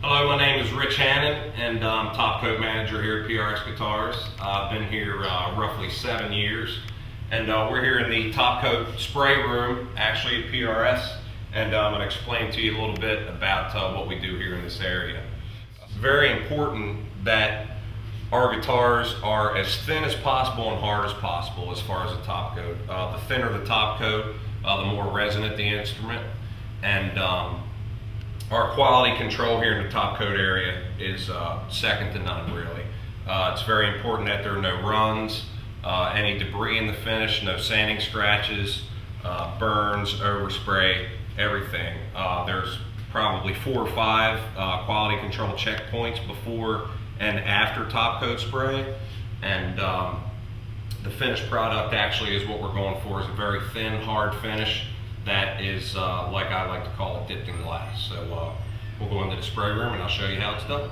Hello, my name is Rich Hannon, and I'm Topcoat Manager here at PRS Guitars. I've been here roughly 7 years, and we're here in the Topcoat Spray room, actually at PRS, and I'm going to explain to you a little bit about what we do here in this area. It's very important that our guitars are as thin as possible and hard as possible as far as the top coat. The thinner the top coat, the more resonant the instrument, and our quality control here in the top coat area is second to none, really. It's very important that there are no runs, any debris in the finish, no sanding scratches, burns, overspray, everything. There's probably 4 or 5 quality control checkpoints before and after top coat spray, and the finished product actually is what we're going for, is a very thin, hard finish that is, like I like to call it, dipped in glass. So we'll go into the spray room and I'll show you how it's done.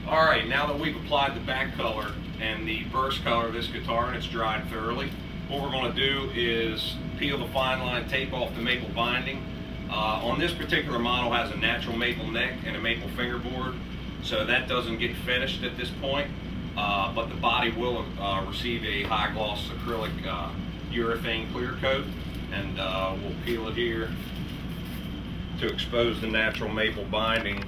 Alright, now that we've applied the back color and the burst color of this guitar and it's dried thoroughly, what we're going to do is peel the fine line tape off the maple binding. On this particular model has a natural maple neck and a maple fingerboard, so that doesn't get finished at this point, but the body will receive a high gloss acrylic urethane clear coat, and we'll peel it here to expose the natural maple binding.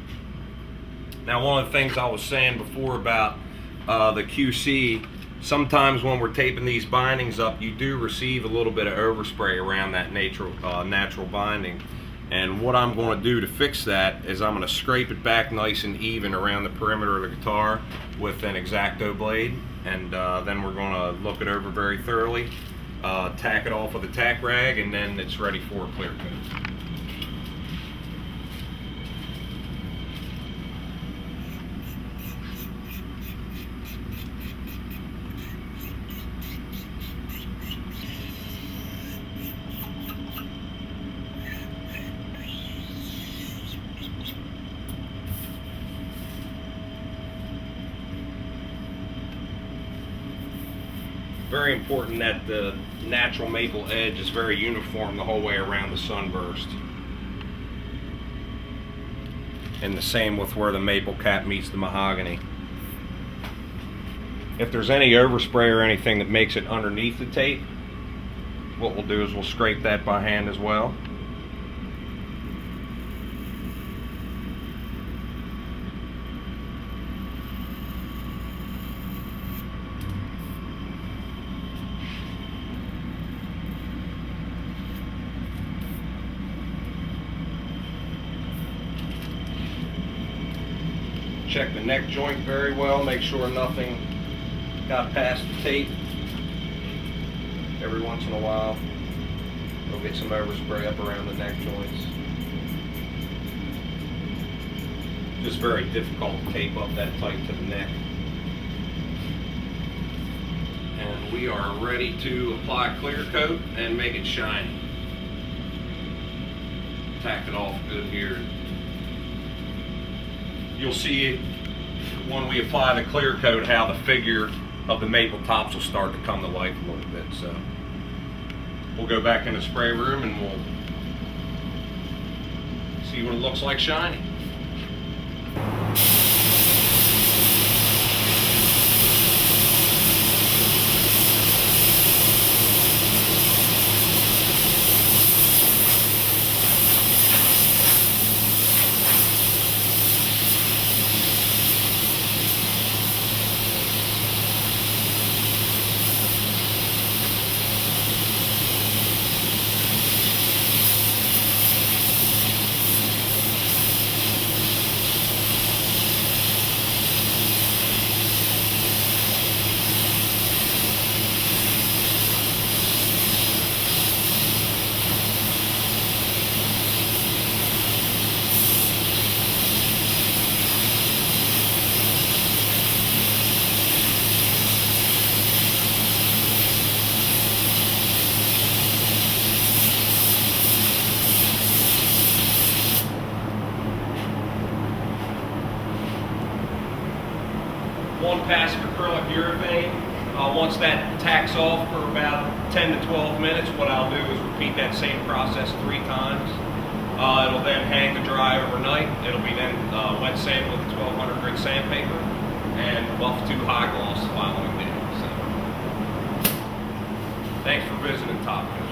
Now, one of the things I was saying before about the QC, sometimes when we're taping these bindings up, you do receive a little bit of overspray around that natural binding. And what I'm going to do to fix that is I'm going to scrape it back nice and even around the perimeter of the guitar with an X-Acto blade, and then we're going to look it over very thoroughly, tack it off with a tack rag, and then it's ready for a clear coat. Very important that the natural maple edge is very uniform the whole way around the sunburst. And the same with where the maple cap meets the mahogany. If there's any overspray or anything that makes it underneath the tape, what we'll do is we'll scrape that by hand as well. Check the neck joint very well, make sure nothing got past the tape. Every once in a while, we'll get some overspray up around the neck joints. Just very difficult to tape up that tight to the neck. And we are ready to apply clear coat and make it shiny. Tack it off good here. You'll see when we apply the clear coat how the figure of the maple tops will start to come to life a little bit. So we'll go back in the spray room and we'll see what it looks like shiny. One pass of acrylic urethane. Once that tacks off for about 10 to 12 minutes, what I'll do is repeat that same process 3 times. It'll then hang to dry overnight. It'll be then wet sanded with 1200 grit sandpaper and buffed to high gloss the following day. So, thanks for visiting Topcoat.